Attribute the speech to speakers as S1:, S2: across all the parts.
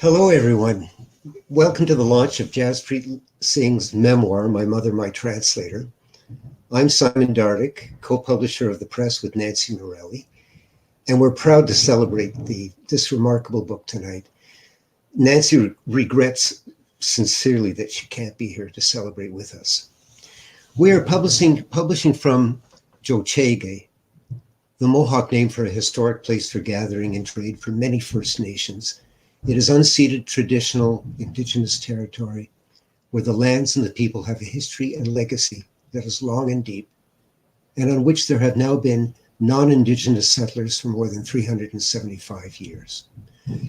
S1: Hello, everyone. Welcome to the launch of Jaspreet Singh's memoir, My Mother, My Translator. I'm Simon Dardick, co-publisher of the press with Nancy Morelli, and we're proud to celebrate this remarkable book tonight. Nancy regrets sincerely that she can't be here to celebrate with us. We are publishing from Jochege, the Mohawk name for a historic place for gathering and trade for many First Nations. It is unceded, traditional, indigenous territory where the lands and the people have a history and legacy that is long and deep, and on which there have now been non-indigenous settlers for more than 375 years.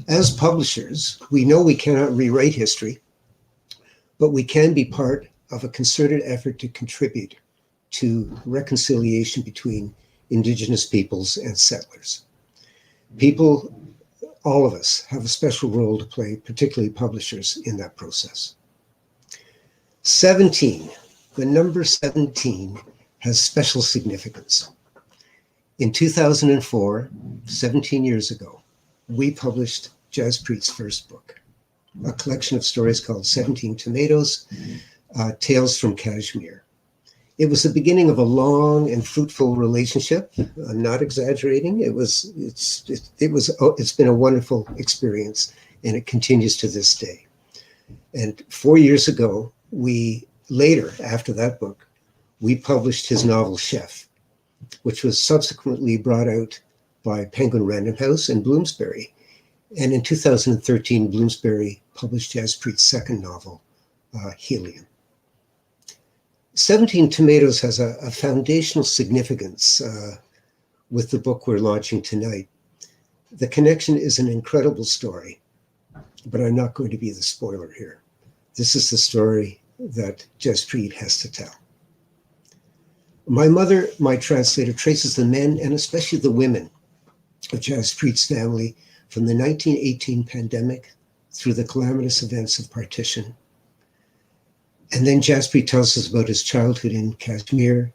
S1: As publishers, we know we cannot rewrite history, but we can be part of a concerted effort to contribute to reconciliation between indigenous peoples and settlers. All of us have a special role to play, particularly publishers, in that process. 17, the number 17 has special significance. In 2004, 17 years ago, we published Jaspreet's first book, a collection of stories called 17 Tomatoes, Tales from Kashmir. It was the beginning of a long and fruitful relationship. I'm not exaggerating. It's been a wonderful experience, and it continues to this day. And 4 years ago, after that book, we published his novel Chef, which was subsequently brought out by Penguin Random House and Bloomsbury. And in 2013, Bloomsbury published Jaspreet's second novel, Helium. 17 Tomatoes has a foundational significance with the book we're launching tonight. The connection is an incredible story, but I'm not going to be the spoiler here. This is the story that Jaspreet has to tell. My Mother, My Translator traces the men and especially the women of Jaspreet's family from the 1918 pandemic through the calamitous events of partition. And then Jaspreet tells us about his childhood in Kashmir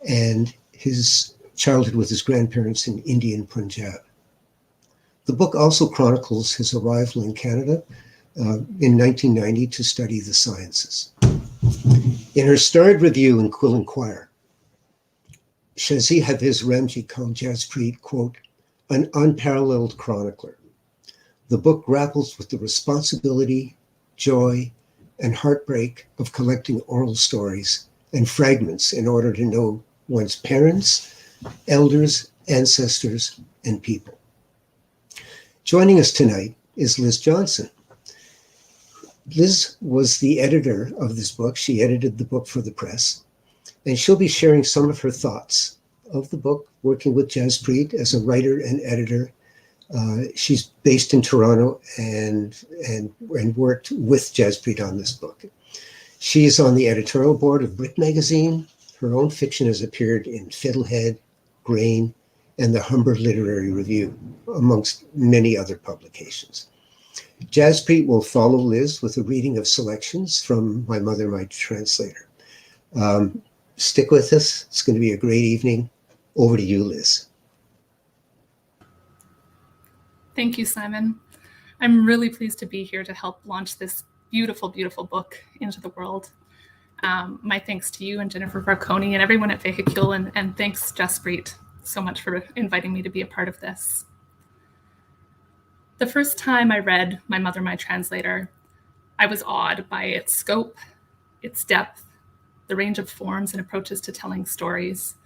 S1: and his childhood with his grandparents in Indian Punjab. The book also chronicles his arrival in Canada in 1990 to study the sciences. In her starred review in Quill and Choir, Shazi Hafiz Ramji called Jaspreet, quote, an unparalleled chronicler. The book grapples with the responsibility, joy, and heartbreak of collecting oral stories and fragments in order to know one's parents, elders, ancestors, and people. Joining us tonight is Liz Johnston. Liz was the editor of this book. She edited the book for the press, and she'll be sharing some of her thoughts of the book, working with Jaspreet as a writer and editor. She's based in Toronto and worked with Jaspreet on this book. She is on the editorial board of Brit Magazine. Her own fiction has appeared in Fiddlehead, Grain, and the Humber Literary Review, amongst many other publications. Jaspreet will follow Liz with a reading of selections from My Mother, My Translator. Stick with us. It's going to be a great evening. Over to you, Liz.
S2: Thank you, Simon. I'm really pleased to be here to help launch this beautiful, beautiful book into the world. My thanks to you and Jennifer Barconi and everyone at Véhicule, and thanks, Jaspreet, so much for inviting me to be a part of this. The first time I read My Mother, My Translator, I was awed by its scope, its depth, the range of forms and approaches to telling stories,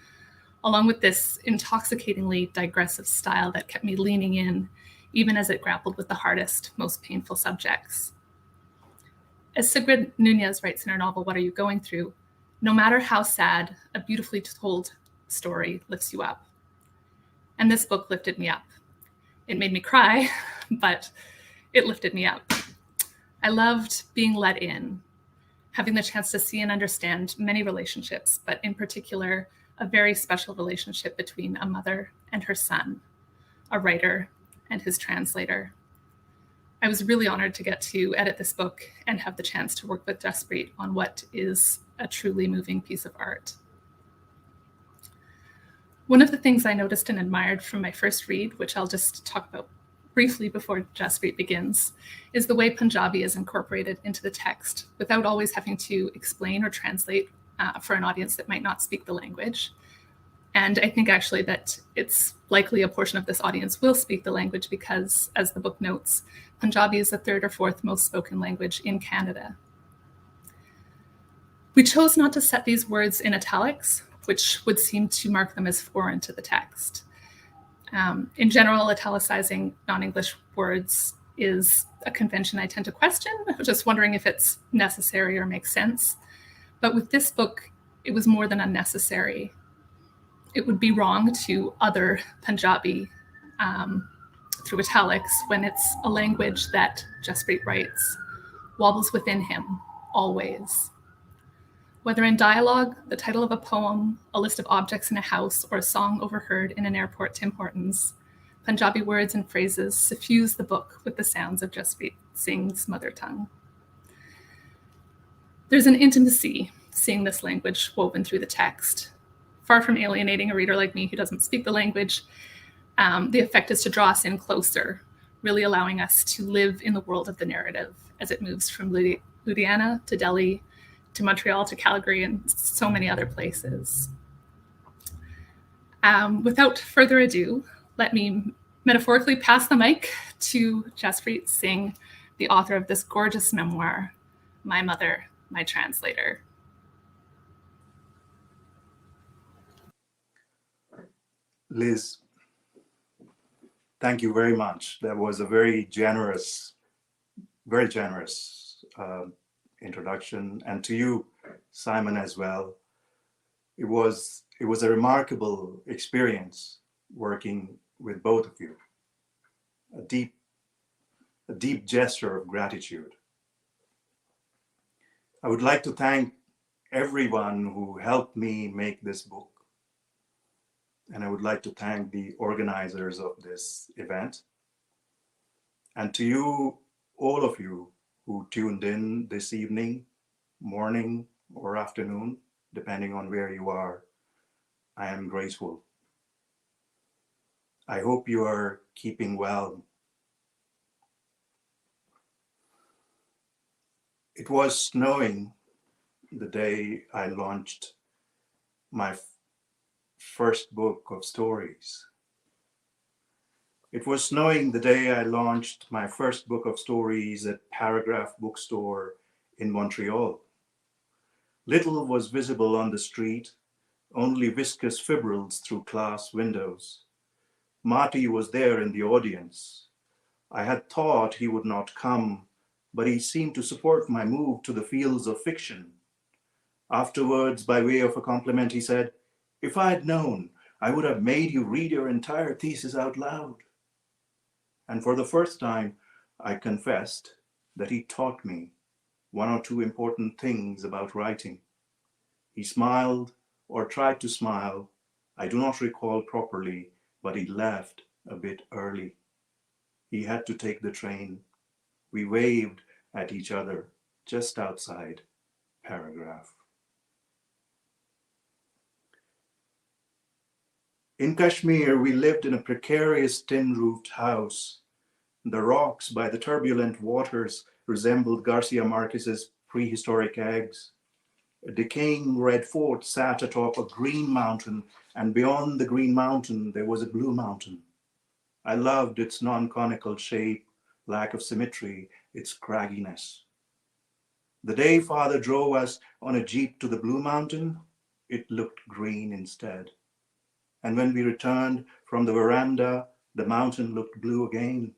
S2: along with this intoxicatingly digressive style that kept me leaning in, even as it grappled with the hardest, most painful subjects. As Sigrid Nunez writes in her novel, What Are You Going Through? No matter how sad, a beautifully told story lifts you up. And this book lifted me up. It made me cry, but it lifted me up. I loved being let in, having the chance to see and understand many relationships, but in particular, a very special relationship between a mother and her son, a writer and his translator. I was really honored to get to edit this book and have the chance to work with Jaspreet on what is a truly moving piece of art. One of the things I noticed and admired from my first read, which I'll just talk about briefly before Jaspreet begins, is the way Punjabi is incorporated into the text without always having to explain or translate for an audience that might not speak the language. And I think actually that it's likely a portion of this audience will speak the language because, as the book notes, Punjabi is the third or fourth most spoken language in Canada. We chose not to set these words in italics, which would seem to mark them as foreign to the text. In general, italicizing non-English words is a convention I tend to question, just wondering if it's necessary or makes sense. But with this book, it was more than unnecessary. It would be wrong to other Punjabi through italics when it's a language that, Jaspreet writes, wobbles within him always. Whether in dialogue, the title of a poem, a list of objects in a house, or a song overheard in an airport Tim Hortons, Punjabi words and phrases suffuse the book with the sounds of Jaspreet Singh's mother tongue. There's an intimacy seeing this language woven through the text. Far from alienating a reader like me who doesn't speak the language, the effect is to draw us in closer, really allowing us to live in the world of the narrative as it moves from Ludhiana to Delhi, to Montreal, to Calgary, and so many other places. Without further ado, let me metaphorically pass the mic to Jaspreet Singh, the author of this gorgeous memoir, My Mother, My Translator.
S3: Liz, thank you very much. That was a very generous introduction, and to you, Simon, as well. It was a remarkable experience working with both of you. A deep gesture of gratitude. I would like to thank everyone who helped me make this book, and I would like to thank the organizers of this event, and to you, all of you who tuned in this evening, morning, or afternoon, depending on where you are. I am grateful. I hope you are keeping well. It was snowing the day I launched my first book of stories. It was snowing the day I launched my first book of stories at Paragraph Bookstore in Montreal. Little was visible on the street, only viscous fibrils through class windows. Marty was there in the audience. I had thought he would not come, but he seemed to support my move to the fields of fiction. Afterwards, by way of a compliment, he said, "If I had known, I would have made you read your entire thesis out loud." And for the first time, I confessed that he taught me one or two important things about writing. He smiled, or tried to smile. I do not recall properly, but he left a bit early. He had to take the train. We waved at each other just outside Paragraph. In Kashmir, we lived in a precarious tin-roofed house. The rocks by the turbulent waters resembled Garcia Marquez's prehistoric eggs. A decaying red fort sat atop a green mountain, and beyond the green mountain, there was a blue mountain. I loved its non-conical shape, lack of symmetry, its cragginess. The day Father drove us on a jeep to the blue mountain, it looked green instead. And when we returned from the veranda, the mountain looked blue again.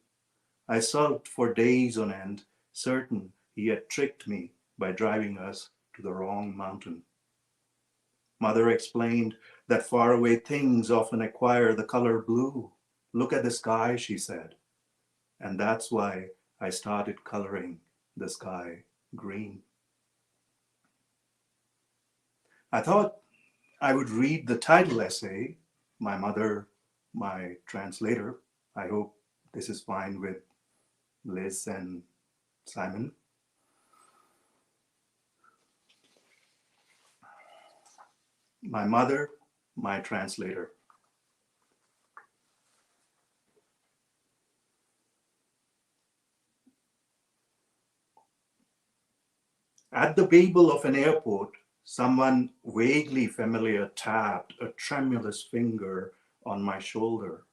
S3: I sulked for days on end, certain he had tricked me by driving us to the wrong mountain. Mother explained that faraway things often acquire the color blue. Look at the sky, she said. And that's why I started coloring the sky green. I thought I would read the title essay, My Mother, My Translator. I hope this is fine with Liz and Simon. My Mother, My Translator. At the babel of an airport, someone vaguely familiar tapped a tremulous finger on my shoulder.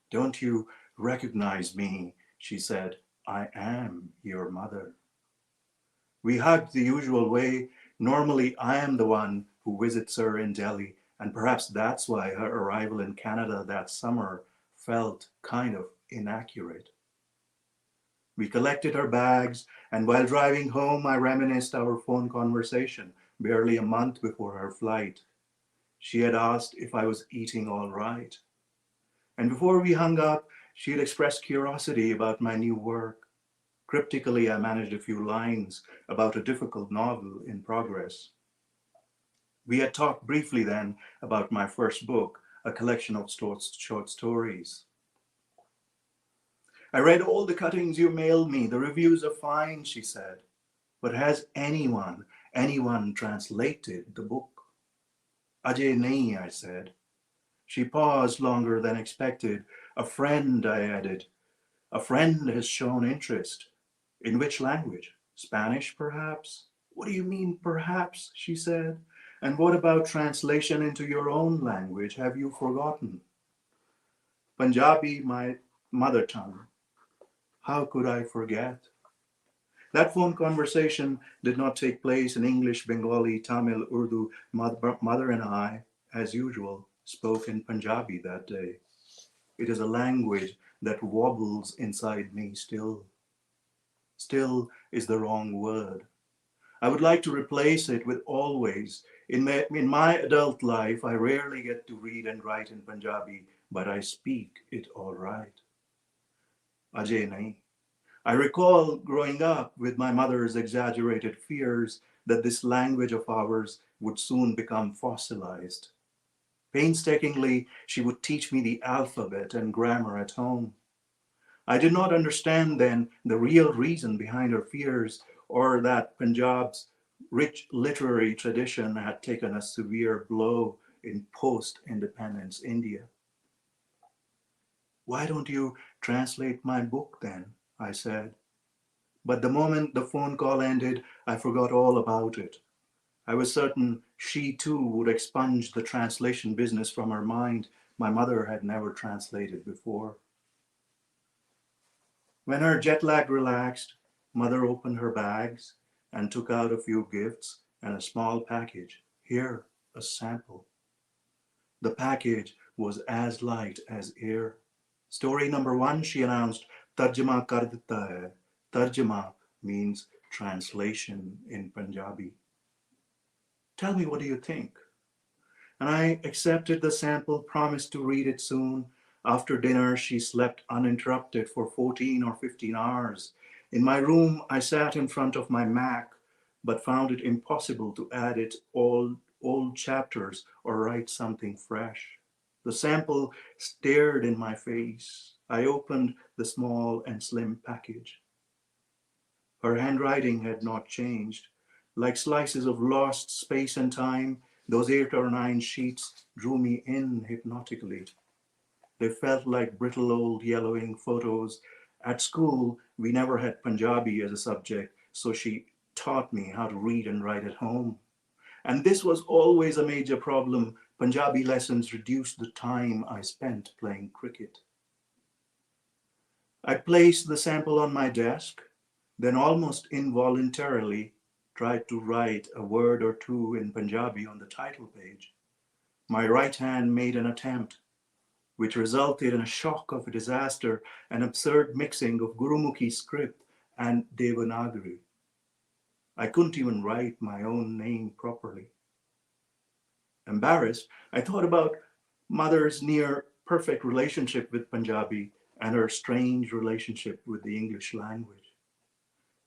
S3: "Don't you recognize me?" she said. "I am your mother." We hugged the usual way. Normally, I am the one who visits her in Delhi, and perhaps that's why her arrival in Canada that summer felt kind of inaccurate. We collected her bags, and while driving home, I reminisced our phone conversation barely a month before her flight. She had asked if I was eating all right. And before we hung up, she had expressed curiosity about my new work. Cryptically, I managed a few lines about a difficult novel in progress. We had talked briefly then about my first book, a collection of short stories. "I read all the cuttings you mailed me. The reviews are fine," she said. "But has anyone translated the book?" "Ajay nahi," I said. She paused longer than expected. "A friend," I added. "A friend has shown interest." "In which language? Spanish, perhaps?" "What do you mean, perhaps?" she said. "And what about translation into your own language? Have you forgotten?" "Punjabi, my mother tongue. How could I forget?" That phone conversation did not take place in English, Bengali, Tamil, Urdu. Mother and I, as usual, spoke in Punjabi that day. It is a language that wobbles inside me still. Still is the wrong word. I would like to replace it with always. In my adult life, I rarely get to read and write in Punjabi, but I speak it all right. Ajay nahi. I recall growing up with my mother's exaggerated fears that this language of ours would soon become fossilized. Painstakingly, she would teach me the alphabet and grammar at home. I did not understand then the real reason behind her fears, or that Punjab's rich literary tradition had taken a severe blow in post-independence India. "Why don't you translate my book then?" I said. But the moment the phone call ended, I forgot all about it. I was certain she too would expunge the translation business from her mind. My mother had never translated before. When her jet lag relaxed, Mother opened her bags and took out a few gifts and a small package. "Here, a sample." The package was as light as air. "Story number 1, she announced, "Tarjama kar ditta hai." Tarjama means translation in Punjabi. "Tell me, what do you think?" And I accepted the sample, promised to read it soon. After dinner, she slept uninterrupted for 14 or 15 hours. In my room, I sat in front of my Mac, but found it impossible to edit all old chapters or write something fresh. The sample stared in my face. I opened the small and slim package. Her handwriting had not changed. Like slices of lost space and time, those 8 or 9 sheets drew me in hypnotically. They felt like brittle old yellowing photos. At school, we never had Punjabi as a subject, so she taught me how to read and write at home. And this was always a major problem. Punjabi lessons reduced the time I spent playing cricket. I placed the sample on my desk, then almost involuntarily tried to write a word or two in Punjabi on the title page. My right hand made an attempt, which resulted in a shock of disaster, an absurd mixing of Gurumukhi script and Devanagari. I couldn't even write my own name properly. Embarrassed, I thought about Mother's near perfect relationship with Punjabi and her strange relationship with the English language.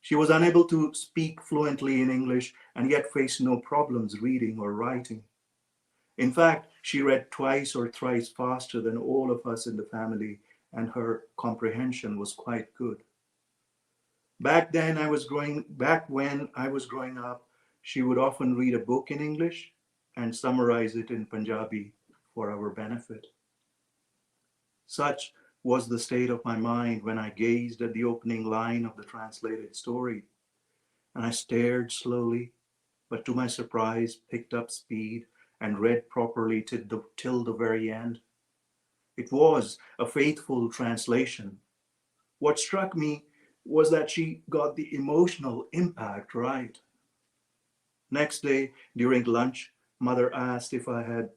S3: She was unable to speak fluently in English and yet faced no problems reading or writing. In fact, she read twice or thrice faster than all of us in the family, and her comprehension was quite good. Back when I was growing up, she would often read a book in English and summarize it in Punjabi for our benefit. Such was the state of my mind when I gazed at the opening line of the translated story. and I stared slowly, but to my surprise picked up speed and read properly till the very end. It was a faithful translation. What struck me was that she got the emotional impact right. Next day, during lunch, Mother asked if I had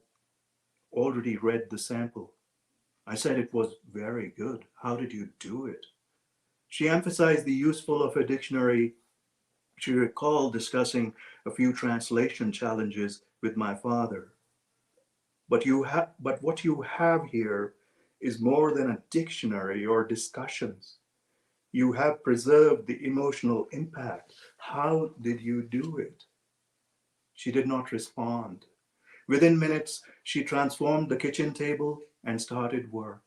S3: already read the sample. I said it was very good. How did you do it? She emphasized the useful of a dictionary. She recalled discussing a few translation challenges with my father. But what you have here is more than a dictionary or discussions. You have preserved the emotional impact. How did you do it? She did not respond. Within minutes, she transformed the kitchen table and started work.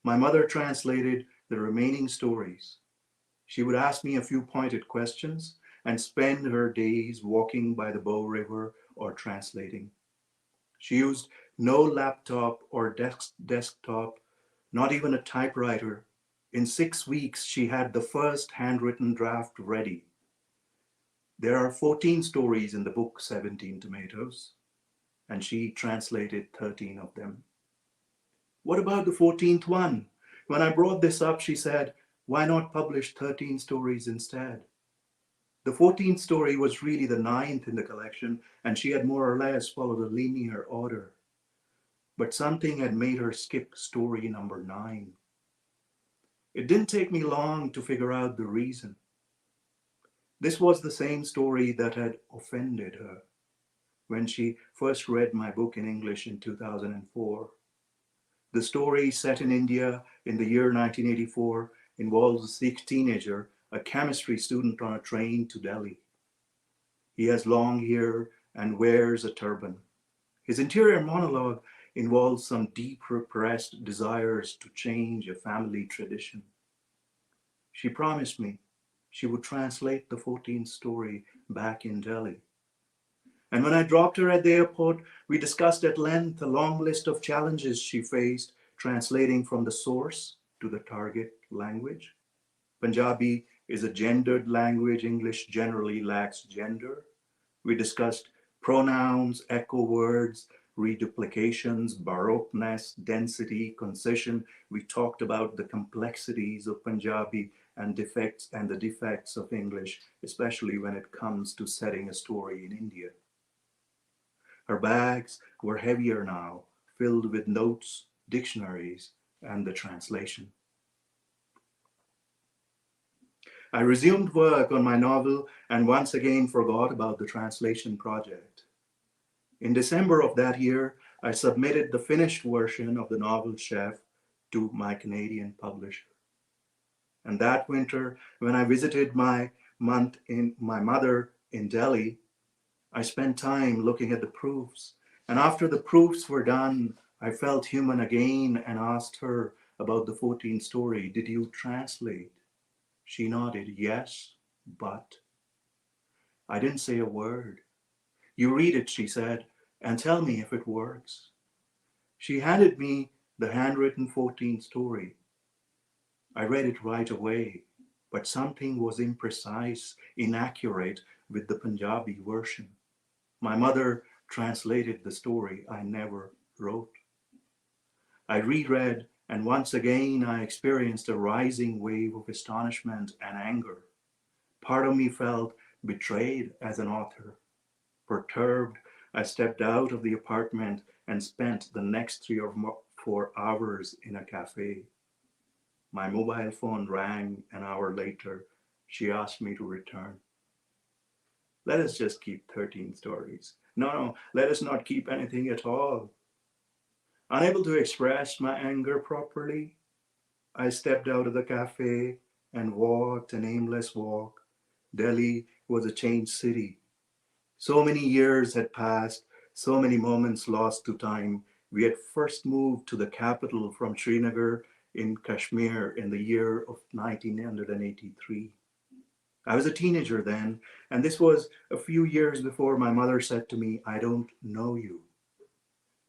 S3: My mother translated the remaining stories. She would ask me a few pointed questions and spend her days walking by the Bow River or translating. She used no laptop or desktop, not even a typewriter. In 6 weeks, she had the first handwritten draft ready. There are 14 stories in the book, 17 Tomatoes, and she translated 13 of them. What about the 14th one? When I brought this up, she said, why not publish 13 stories instead? The 14th story was really the 9th in the collection, and she had more or less followed a linear order. But something had made her skip story number 9. It didn't take me long to figure out the reason. This was the same story that had offended her when she first read my book in English in 2004. The story, set in India in the year 1984, involves a Sikh teenager, a chemistry student on a train to Delhi. He has long hair and wears a turban. His interior monologue involves some deep repressed desires to change a family tradition. She promised me she would translate the 14th story back in Delhi. And when I dropped her at the airport, we discussed at length a long list of challenges she faced translating from the source to the target language. Punjabi is a gendered language. English generally lacks gender. We discussed pronouns, echo words, reduplications, baroqueness, density, concession. We talked about the complexities of Punjabi and the defects of English, especially when it comes to setting a story in India. Her bags were heavier now, filled with notes, dictionaries, and the translation. I resumed work on my novel and once again forgot about the translation project. In December of that year, I submitted the finished version of the novel Chef to my Canadian publisher. And that winter, when I visited my mother in Delhi, I spent time looking at the proofs. And after the proofs were done, I felt human again and asked her about the 14th story. Did you translate? She nodded, yes, but. I didn't say a word. You read it, she said, and tell me if it works. She handed me the handwritten 14th story. I read it right away, but something was imprecise, inaccurate with the Punjabi version. My mother translated the story I never wrote. I reread, and once again I experienced a rising wave of astonishment and anger. Part of me felt betrayed as an author. Perturbed, I stepped out of the apartment and spent the next 3 or 4 hours in a cafe. My mobile phone rang an hour later. She asked me to return. Let us just keep 13 stories. No, let us not keep anything at all. Unable to express my anger properly, I stepped out of the cafe and walked an aimless walk. Delhi was a changed city. So many years had passed, so many moments lost to time. We had first moved to the capital from Srinagar in Kashmir in the year of 1983. I was a teenager then, and this was a few years before my mother said to me, I don't know you.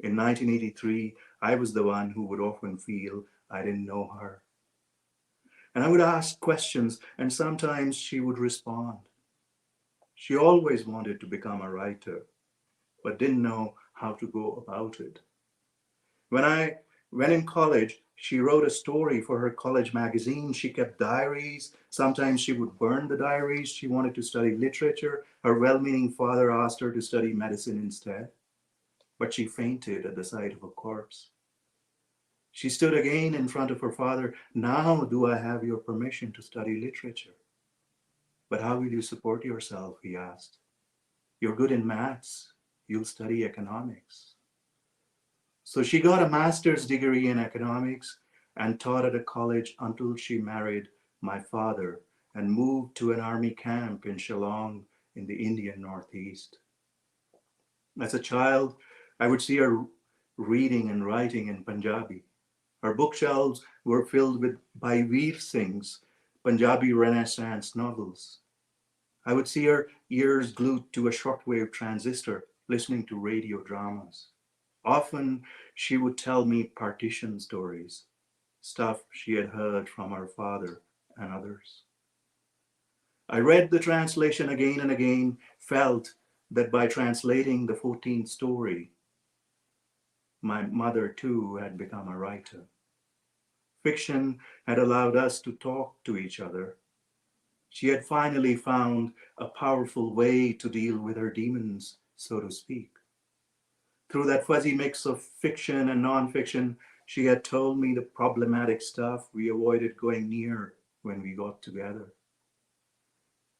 S3: In 1983, I was the one who would often feel I didn't know her. And I would ask questions, and sometimes she would respond. She always wanted to become a writer, but didn't know how to go about it. When in college, she wrote a story for her college magazine. She kept diaries. Sometimes she would burn the diaries. She wanted to study literature. Her well-meaning father asked her to study medicine instead, but she fainted at the sight of a corpse. She stood again in front of her father. Now do I have your permission to study literature? But how will you support yourself? He asked. You're good in maths. You'll study economics. So she got a master's degree in economics and taught at a college until she married my father and moved to an army camp in Shillong in the Indian Northeast. As a child, I would see her reading and writing in Punjabi. Her bookshelves were filled by Veer Singh's Punjabi Renaissance novels. I would see her ears glued to a shortwave transistor, listening to radio dramas. Often she would tell me partition stories, stuff she had heard from her father and others. I read the translation again and again, felt that by translating the 14th story, my mother too had become a writer. Fiction had allowed us to talk to each other. She had finally found a powerful way to deal with her demons, so to speak. Through that fuzzy mix of fiction and nonfiction, she had told me the problematic stuff we avoided going near when we got together.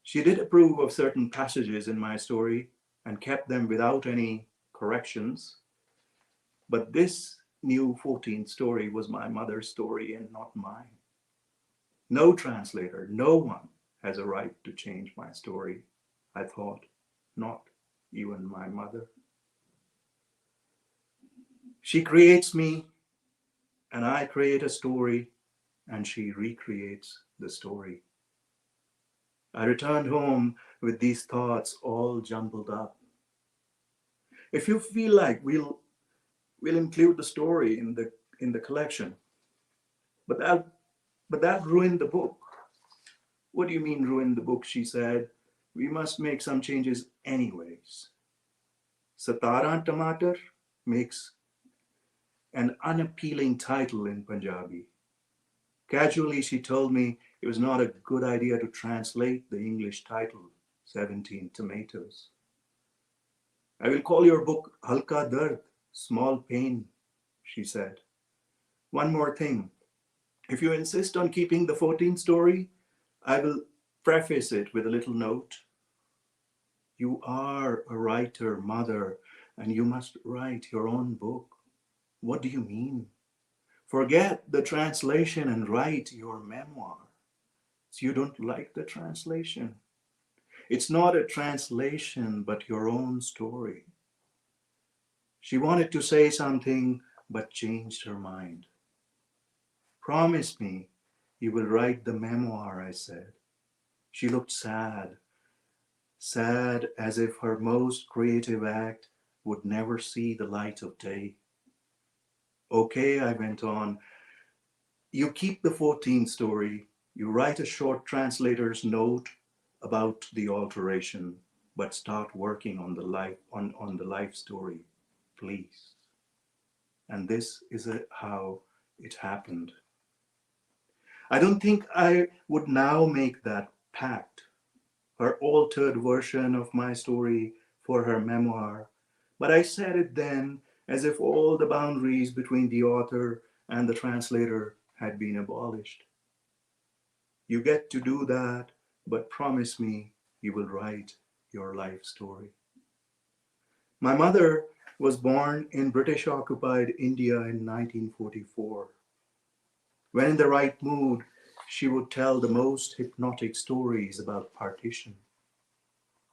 S3: She did approve of certain passages in my story and kept them without any corrections. But this new 14th story was my mother's story and not mine. No translator, no one has a right to change my story, I thought, not even my mother. She creates me, and I create a story, and she recreates the story. I returned home with these thoughts all jumbled up. If you feel like we'll include the story in the collection, but that ruined the book. What do you mean ruin the book? She said. We must make some changes anyways. Sataran Tamatar makes an unappealing title in Punjabi. Casually, she told me it was not a good idea to translate the English title, 17 Tomatoes. I will call your book Halka Dard, Small Pain, she said. One more thing. If you insist on keeping the 14th story, I will preface it with a little note. You are a writer, mother, and you must write your own book. What do you mean? Forget the translation and write your memoir. So you don't like the translation. It's not a translation, but your own story. She wanted to say something, but changed her mind. Promise me you will write the memoir, I said. She looked sad, sad as if her most creative act would never see the light of day. Okay, I went on. You keep the 14th story, you write a short translator's note about the alteration, but start working on the life story, please. And this is how it happened. I don't think I would now make that pact, her altered version of my story for her memoir, but I said it then as if all the boundaries between the author and the translator had been abolished. You get to do that, but promise me you will write your life story. My mother was born in British-occupied India in 1944. When in the right mood, she would tell the most hypnotic stories about partition.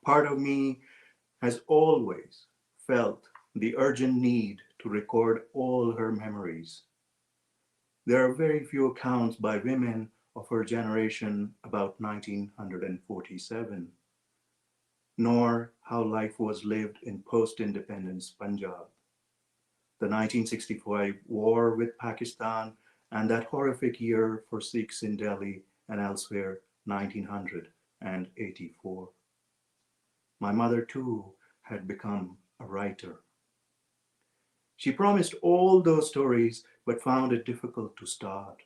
S3: Part of me has always felt the urgent need to record all her memories. There are very few accounts by women of her generation about 1947, nor how life was lived in post-independence Punjab, the 1965 war with Pakistan, and that horrific year for Sikhs in Delhi and elsewhere, 1984. my mother too had become a writer. She promised all those stories, but found it difficult to start.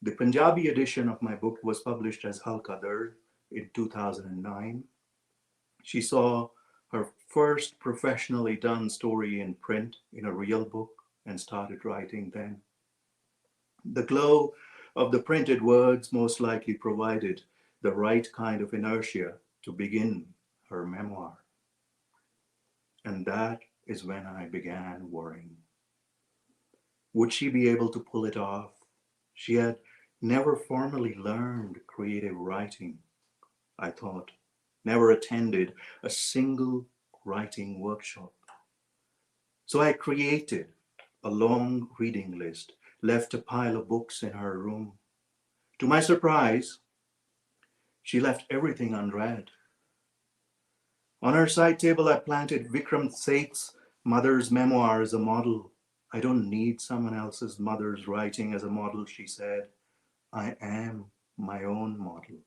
S3: The Punjabi edition of my book was published as Halka Dard in 2009. She saw her first professionally done story in print in a real book and started writing then. The glow of the printed words most likely provided the right kind of inertia to begin her memoir. And that is when I began worrying. Would she be able to pull it off? She had never formally learned creative writing, I thought, never attended a single writing workshop. So I created a long reading list, left a pile of books in her room. To my surprise, she left everything unread. On her side table, I planted Vikram Seth's mother's memoir as a model. I don't need someone else's mother's writing as a model, she said. I am my own model.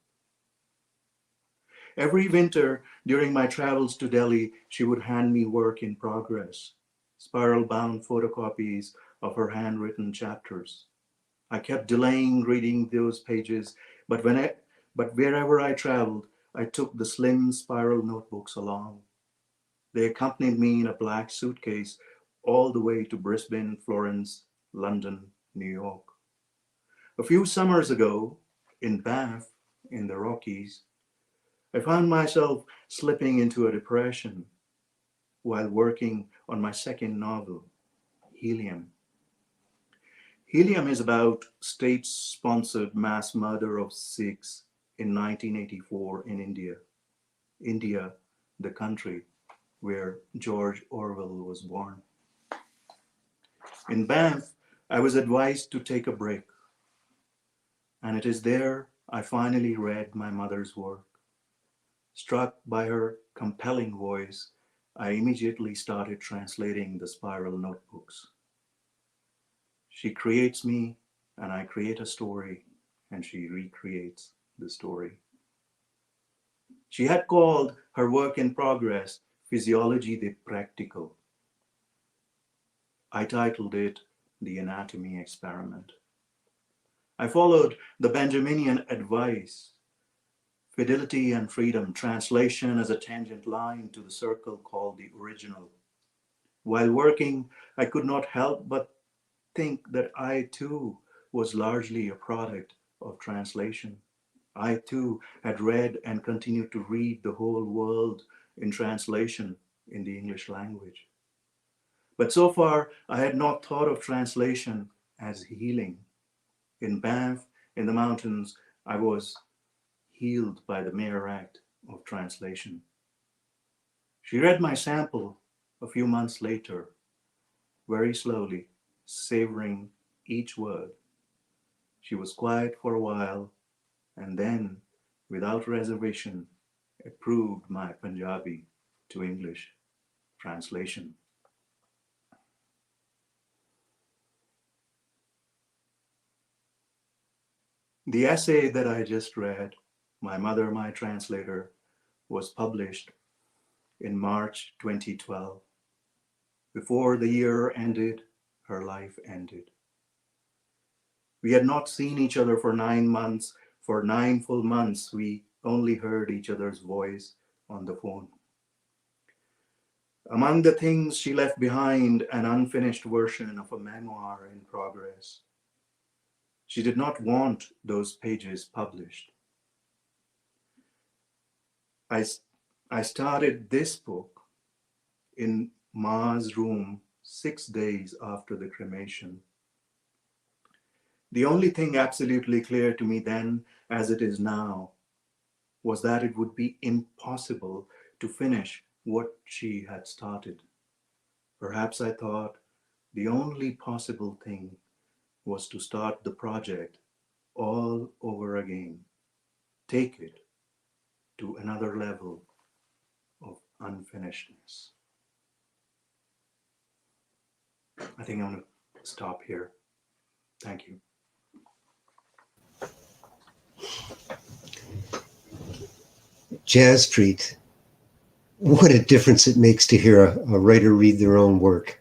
S3: Every winter during my travels to Delhi, she would hand me work in progress, spiral-bound photocopies of her handwritten chapters. I kept delaying reading those pages, but wherever I traveled, I took the slim spiral notebooks along. They accompanied me in a black suitcase all the way to Brisbane, Florence, London, New York. A few summers ago, in Banff, in the Rockies, I found myself slipping into a depression while working on my second novel, Helium. Helium is about state-sponsored mass murder of Sikhs in 1984 in India. India, the country where George Orwell was born. In Banff, I was advised to take a break. And it is there I finally read my mother's work. Struck by her compelling voice, I immediately started translating the spiral notebooks. She creates me, and I create a story, and she recreates the story. She had called her work in progress Physiology de Practical. I titled it The Anatomy Experiment. I followed the Benjaminian advice, fidelity and freedom, translation as a tangent line to the circle called the original. While working, I could not help but think that I too was largely a product of translation. I too had read and continued to read the whole world in translation in the English language. But so far, I had not thought of translation as healing. In Banff, in the mountains, I was healed by the mere act of translation. She read my sample a few months later, very slowly, savoring each word. She was quiet for a while, and then, without reservation, approved my Punjabi to English translation. The essay that I just read, My Mother, My Translator, was published in March 2012. Before the year ended, her life ended. We had not seen each other for 9 months. For 9 full months, we only heard each other's voice on the phone. Among the things she left behind, an unfinished version of a memoir in progress. She did not want those pages published. I started this book in Ma's room 6 days after the cremation. The only thing absolutely clear to me then, as it is now, was that it would be impossible to finish what she had started. Perhaps I thought the only possible thing was to start the project all over again, take it to another level of unfinishedness. I think I'm going to stop here. Thank you.
S1: Jaspreet, What a difference it makes to hear a writer read their own work.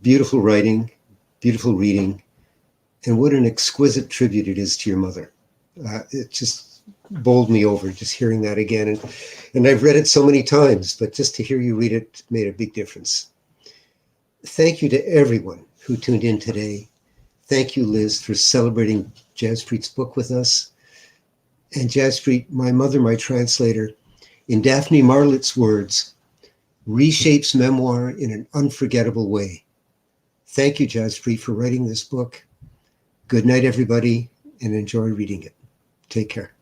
S1: Beautiful writing, beautiful reading, and what an exquisite tribute it is to your mother. It just bowled me over just hearing that again. And I've read it so many times, but just to hear you read it made a big difference. Thank you to everyone who tuned in today. Thank you, Liz, for celebrating Jaspreet's book with us. And Jaspreet, my mother, my translator, in Daphne Marlitt's words, reshapes memoir in an unforgettable way. Thank you, Jaspreet, for writing this book. Good night, everybody, and enjoy reading it. Take care.